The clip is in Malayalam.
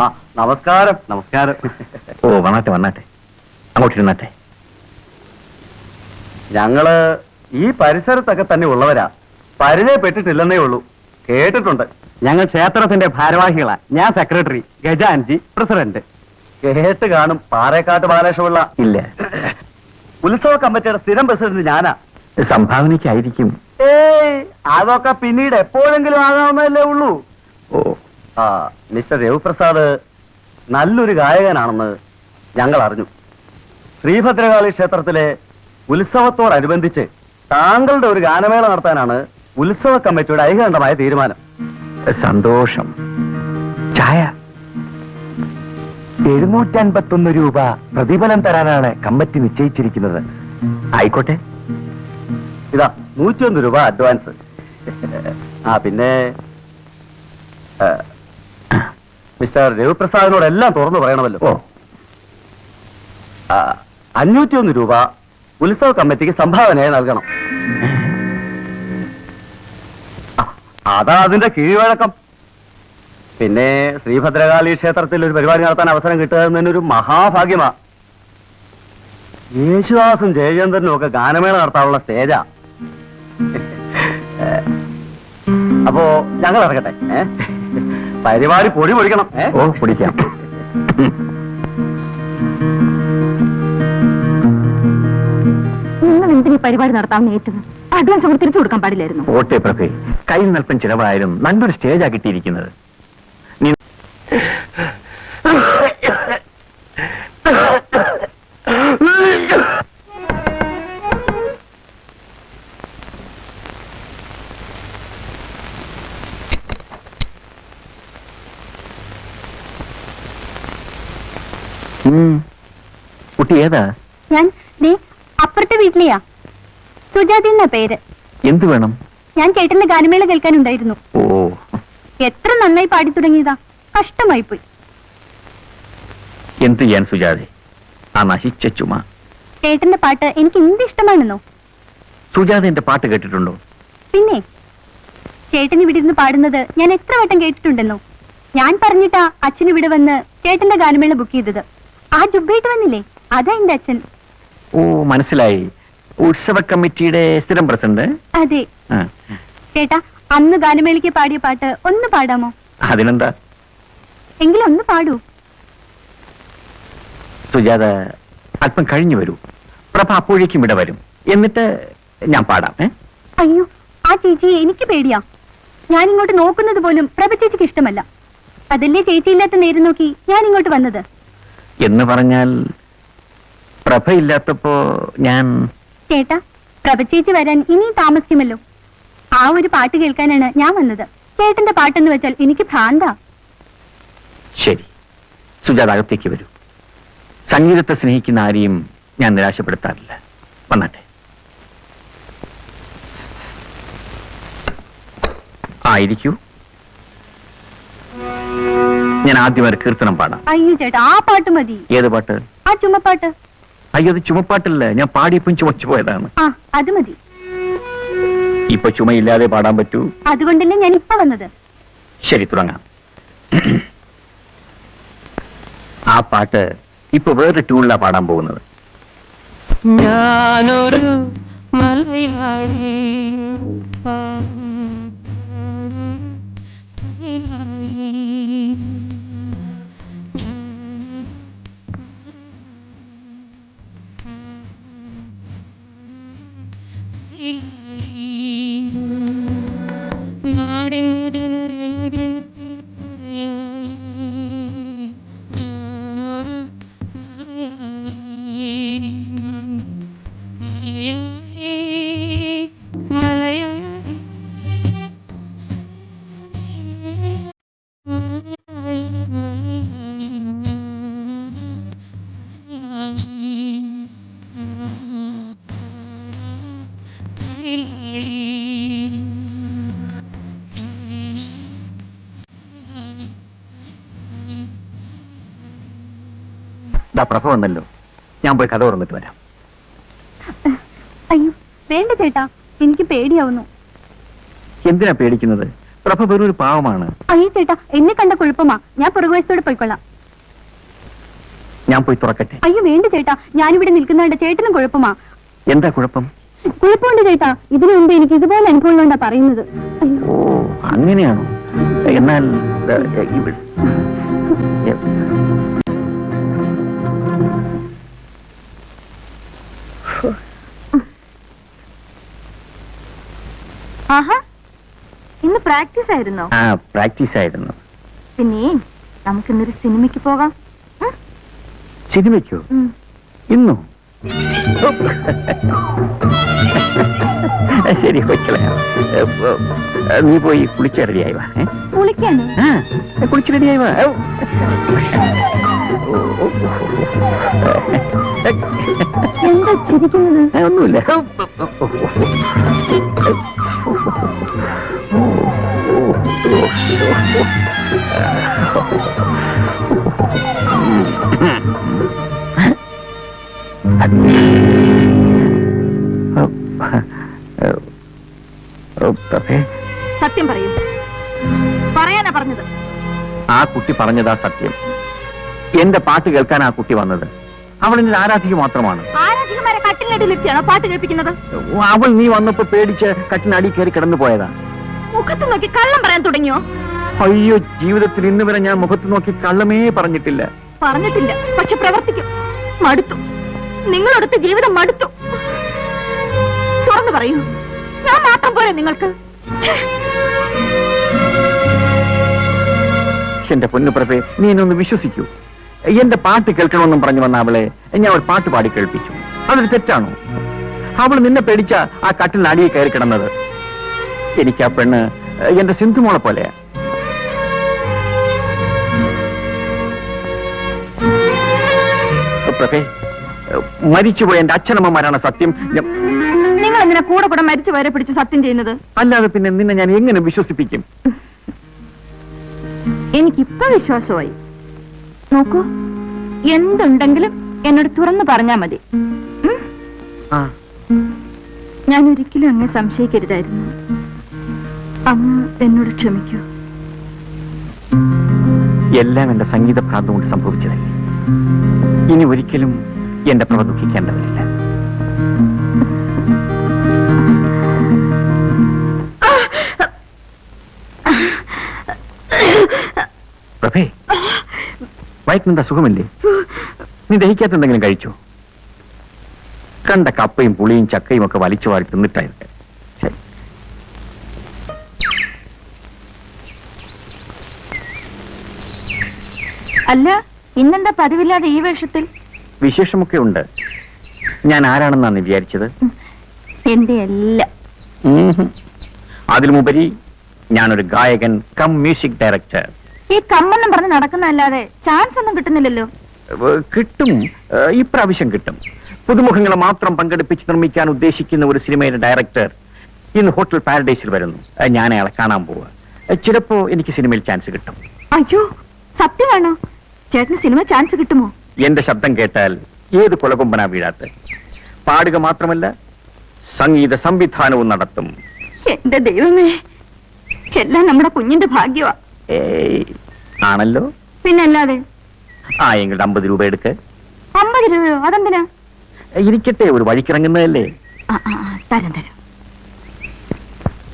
ആ നമസ്കാരം. നമസ്കാരം. ഓ വന്നാട്ടെ വന്നാട്ടെ, അങ്ങോട്ടിരുന്നാട്ടെ. ഞങ്ങള് ഈ പരിസരത്തൊക്കെ തന്നെ ഉള്ളവരാ, പരിചയപ്പെട്ടിട്ടില്ലെന്നേ ഉള്ളൂ. കേട്ടിട്ടുണ്ട്. ഞങ്ങൾ ക്ഷേത്രത്തിന്റെ ഭാരവാഹികളാ. ഞാൻ സെക്രട്ടറി, ഗജാൻജി പ്രസിഡന്റ്. കേട്ട് കാണും. പാറേക്കാട്ട് ബാലകൃഷ്ണപിള്ള. ഇല്ല, ഉത്സവ കമ്മിറ്റിയുടെ സ്ഥിരം പ്രസിഡന്റ് ഞാനാ. സംഭാവനയ്ക്കായിരിക്കും. ഏയ് അതൊക്കെ പിന്നീട് എപ്പോഴെങ്കിലും ആകാവുന്നതല്ലേ ഉള്ളൂ. ഓ, ആ മിസ്റ്റർ രവിപ്രസാദ് നല്ലൊരു ഗായകനാണെന്ന് ഞങ്ങൾ അറിഞ്ഞു. ശ്രീഭദ്രകാളി ക്ഷേത്രത്തിലെ ഉത്സവത്തോടനുബന്ധിച്ച് താങ്കളുടെ ഒരു ഗാനമേള നടത്താനാണ് ഉത്സവ കമ്മിറ്റിയുടെ ഐകകണ്ഠമായ തീരുമാനം. സന്തോഷം. ചായ 751 രൂപ പ്രതിഫലം തരാനാണ് കമ്മിറ്റി നിശ്ചയിച്ചിരിക്കുന്നത്. ആയിക്കോട്ടെ. ഇതാ 101 രൂപ അഡ്വാൻസ്. ആ പിന്നെ മിസ്റ്റർ രവിപ്രസാദിനോട് എല്ലാം തുറന്നു പറയണമല്ലോ. ഓ, 501 രൂപ ഉത്സവ കമ്മിറ്റിക്ക് സംഭാവനയായി നൽകണം. അതാ അതിന്റെ കീഴ്വഴക്കം. പിന്നെ ശ്രീഭദ്രകാളി ക്ഷേത്രത്തിൽ ഒരു പരിപാടി നടത്താൻ അവസരം കിട്ടുക എന്നൊരു മഹാഭാഗ്യമാ. യേശുദാസും ജയചന്ദ്രനും ഒക്കെ ഗാനമേള നടത്താനുള്ള സ്റ്റേജാ. അപ്പോ ഞങ്ങൾ ഇറങ്ങട്ടെ. പരിപാടി പൊടി പൊടിക്കണം. ഓ പൊടിക്കാം. നിങ്ങൾ എന്തിനീ പരിപാടി നടത്താൻ ഏറ്റത്? അഡ്വാൻസ് അവർ തിരിച്ചു കൊടുക്കാൻ പാടില്ലായിരുന്നു. ഓട്ടെ പ്രഭേ, കയ്യിൽ നൽപ്പം ചിലവായാലും നല്ലൊരു സ്റ്റേജാ കിട്ടിയിരിക്കുന്നത്. കുട്ടി ഏതാ? ഞാൻ അപ്പുറത്തെ വീട്ടിലെയാ. സുജാതി എന്നാ പേര്. എന്ത് വേണം? ഞാൻ ചേട്ടന്റെ ഗാനമേള കേൾക്കാനുണ്ടായിരുന്നു. ഓ, എത്ര നന്നായി പാടി തുടങ്ങിയതാ. കഷ്ടമായി പോയി. എന്ത് ചെയ്യാൻ സുജാതെ, ആ നശിച്ച ചുമ. ചേട്ടന്റെ പാട്ട് എനിക്ക് എന്ത് ഇഷ്ടമാണെന്നോ. സുജാത എന്റെ പാട്ട് കേട്ടിട്ടുണ്ടോ? പിന്നെ ചേട്ടൻ ഇവിടെ ഇരുന്ന് പാടുന്നത് ഞാൻ എത്ര വട്ടം കേട്ടിട്ടുണ്ടെന്നോ. ഞാൻ പറഞ്ഞിട്ടാ അച്ഛൻ ഇവിടെ വന്ന് ചേട്ടന്റെ ഗാനമേള ബുക്ക് ചെയ്തത്. ആ ജുബ്ബയിട്ട് വന്നില്ലേ, അതാ എന്റെ അച്ഛൻ. ഓ മനസ്സിലായി, ഉത്സവ കമ്മിറ്റിയുടെ സ്ഥിരം പ്രസിഡന്റ്. അതെ. ചേട്ടാ, അന്ന് ഗാനമേളയ്ക്ക് പാടിയ പാട്ട് ഒന്ന് പാടാമോ? അതിനെന്താ, എങ്കിലും ഒന്ന് പാടൂ. സുജാത അല്പം കഴിഞ്ഞു വരൂ, പ്രഭ അപ്പോഴേക്കും ഇവിടെ വരും. എന്നിട്ട് ഞാൻ പാടാം. അയ്യോ, ആ ചേച്ചിയെ എനിക്ക് പേടിയാ. ഞാൻ ഇങ്ങോട്ട് നോക്കുന്നത് പോലും പ്രഭ ചേച്ചിക്ക് ഇഷ്ടമല്ല. അതല്ലേ ചേച്ചിയില്ലാത്ത നേരം നോക്കി ഞാൻ ഇങ്ങോട്ട് വന്നത്. എന്ന് പറഞ്ഞാൽ പ്രഭയില്ലാത്തപ്പോ ഞാൻ... ചേട്ടാ, പ്രഭ ചേച്ചി വരാൻ ഇനിയും താമസിക്കുമല്ലോ. ആ ഒരു പാട്ട് കേൾക്കാനാണ് ഞാൻ വന്നത്. ചേട്ടന്റെ പാട്ടെന്ന് വെച്ചാൽ എനിക്ക് ഭ്രാന്താ. ശരി, സുജാത അകത്തേക്ക് വരൂ. സംഗീതത്തെ സ്നേഹിക്കുന്ന ആരെയും ഞാൻ നിരാശപ്പെടുത്താറില്ല. വന്നാട്ടെ. ആയിരിക്കൂ. ഞാൻ ആദ്യം ഒരു കീർത്തനം പാടാം. അയ്യോ ചേട്ടാ, ആ പാട്ട് മതി. ഏത് പാട്ട്? ആ ചുമപ്പാട്ട്. അയ്യോ, അത് ചുമപ്പാട്ടല്ല, ഞാൻ പാടിയപ്പം ചുമച്ചു പോയതാണ്. ആ, അത് മതി. ഇപ്പൊ ചുമയില്ലാതെ പാടാൻ പറ്റൂ? അതുകൊണ്ടല്ലേ ഞാൻ ഇപ്പൊ വന്നത്. ശരി, തുടങ്ങാം. ആ പാട്ട് ഇപ്പൊ വേറെ ട്യൂണിലാ പാടാൻ പോകുന്നത്. ഞാനൊരു മലയാളി പ്രഭ വന്നല്ലോ, ഞാൻ പോയി കഥ തുറന്നിട്ട് വരാം. അയ്യോ വേണ്ട ചേട്ടാ, എനിക്ക് പേടിയാവുന്നു. എന്തിനാ പേടിക്കുന്നത്? പ്രഭ വെറൊരു പാവമാണ്. അയ്യോ ചേട്ടാ, എന്നെ കണ്ട കുഴപ്പമാ. ഞാൻ പുറകുവശത്തോടെ പോയിക്കൊള്ളാം. ഞാൻ പോയി തുറക്കട്ടെ? അയ്യോ വേണ്ട ചേട്ടാ, ഞാനിവിടെ നിൽക്കുന്നതുകൊണ്ട് ചേട്ടനും കുഴപ്പമാ. എന്താ കുഴപ്പം? കുഴപ്പമുണ്ട് ചേട്ടാ. ഇതിനു മുമ്പ് എനിക്ക് ഇതുപോലെ അനുഭവങ്ങളുണ്ടാ പറയുന്നത്. അയ്യോ. ഓ അങ്ങനെയാണോ? എന്നാൽ ഇവിടെ ആഹാ, ഇന്ന് പ്രാക്ടീസ് ആയിരുന്നോ? ആ പ്രാക്ടീസ് ആയിരുന്നു. പിന്നെ നമുക്കിന്നൊരു സിനിമയ്ക്ക് പോകാം. സിനിമയ്ക്കോ? ഇന്നോ? ശരി വെക്കളയാ. നീ പോയി കുളിച്ച് റെഡിയായി വാ. കുളിക്കാനോ? കുളിച്ച് റെഡിയായി വാ. എന്താ ചിരിക്കുന്നത്? ഒന്നുമില്ല. സത്യം പറയൂ. പറയാനാ പറഞ്ഞത്. ആ കുട്ടി പറഞ്ഞതാ സത്യം. എന്റെ പാട്ട് കേൾക്കാൻ ആ കുട്ടി വന്നത്. അവൾ എന്റെ ആരാധിക മാത്രമാണ്. ആരാധികമാരെ കട്ടിലിട്ടാണോ പാട്ട് കേൾപ്പിക്കുന്നത്? അവൾ നീ വന്നപ്പോ പേടിച്ച് കട്ടിനടി കയറി കിടന്നു പോയതാ. മുഖത്ത് നോക്കി കള്ളം പറയാൻ തുടങ്ങിയോ? അയ്യോ, ജീവിതത്തിൽ ഇന്ന് വരെ ഞാൻ മുഖത്ത് നോക്കി കള്ളമേ പറഞ്ഞിട്ടില്ല. പറഞ്ഞിട്ടില്ല, പക്ഷെ പ്രവർത്തിക്കും. മടുത്തു. നിങ്ങളടുത്ത് ജീവിതം മടുത്തു. തുറന്നു പറയൂ, ഞാൻ മാത്രം പോരെ നിങ്ങൾക്ക്? എന്റെ പൊന്നു പ്രഭേ, നീ എന്നെ ഒന്ന് വിശ്വസിക്കൂ. എന്റെ പാട്ട് കേൾക്കണമെന്നും പറഞ്ഞു വന്ന അവളെ ഞാൻ ഒരു പാട്ട് പാടി കേൾപ്പിച്ചു. അതൊരു തെറ്റാണോ? അവൾ നിന്നെ പേടിച്ച ആ കട്ടിൽ അടിയെ കയറി കിടന്നത്. എനിക്ക് ആ പെണ്ണ് എന്റെ സിന്ധുമോളെ പോലെയാ. പ്രഭേ, മരിച്ചുപോയ എന്റെ അച്ഛനമ്മമാരാണ് സത്യം. നിങ്ങൾ എന്തിനാ കൂടെ കൂടെ മരിച്ചു വരെ പിടിച്ച് സത്യം ചെയ്യുന്നത്? അല്ലാതെ പിന്നെ നിന്നെ ഞാൻ എങ്ങനെ വിശ്വസിപ്പിക്കും? എനിക്കിപ്പോ വിശ്വാസമായി. നോക്കൂ, എന്തുണ്ടെങ്കിലും എന്നോട് തുറന്നു പറഞ്ഞാ മതി. ഞാൻ ഒരിക്കലും അങ്ങ് സംശയിക്കരുതായിരുന്നു. അങ്ങ് എന്നോട് ക്ഷമിക്കൂ. എല്ലാം എന്റെ സംഗീത ഭ്രാന്തം കൊണ്ട് സംഭവിച്ചതല്ലേ. ഇനി ഒരിക്കലും എന്റെ പ്രഭ ദുഃഖിക്കേണ്ടതില്ല. പ്രഭേ, വയറ്റിനെന്താ സുഖമില്ലേ? നീ ദഹിക്കാത്ത എന്തെങ്കിലും കഴിച്ചോ? കണ്ട കപ്പയും പുളിയും ചക്കയും ഒക്കെ വലിച്ചു വാരി തിന്നിട്ടായിരുന്നു. ശരി. അല്ല, ഇന്നെന്താ പതിവില്ലാതെ ഈ വേഷത്തിൽ? വിശേഷമൊക്കെ ഉണ്ട്. ഞാൻ ആരാണെന്നാണ് വിചാരിച്ചത്? എന്റെ എല്ലാം. അതിലുമുപരി ഞാനൊരു ഗായകൻ കം മ്യൂസിക് ഡയറക്ടർ. ഈ കമ്മെന്നും പറഞ്ഞ് നടക്കുന്നതല്ലാതെ ചാൻസ് ഒന്നും കിട്ടുന്നില്ലല്ലോ. കിട്ടും, ഇപ്രാവശ്യം കിട്ടും. പുതുമുഖങ്ങളെ മാത്രം പങ്കെടുപ്പിച്ച് നിർമ്മിക്കാൻ ഉദ്ദേശിക്കുന്ന ഒരു സിനിമയുടെ ഡയറക്ടർ ഇന്ന് ഹോട്ടൽ പാരഡൈസിൽ വരുന്നു. ഞാൻ അയാളെ കാണാൻ പോവുക. ചിലപ്പോ എനിക്ക് സിനിമയിൽ ചാൻസ് കിട്ടും. അയ്യോ, സത്യമാണോ? ചേട്ടന് സിനിമ ചാൻസ് കിട്ടുമോ? എന്റെ ശബ്ദം കേട്ടാൽ ഏത് കൊലകൊമ്പനാ വീഴാത്ത. പാടുക മാത്രമല്ല, സംഗീത സംവിധാനവും നടത്തും. എന്റെ ദൈവമേ, എല്ലാം നമ്മുടെ കുഞ്ഞിന്റെ ഭാഗ്യമാ. ആണല്ലോ. പിന്നല്ലാതെ. എങ്കിൽ 50 രൂപ എടുക്ക്. 50 രൂപയോ? അതെന്തിനാ? ഇരിക്കട്ടെ, ഒരു വഴിക്കിറങ്ങുന്നതല്ലേ. തരാം തരാം.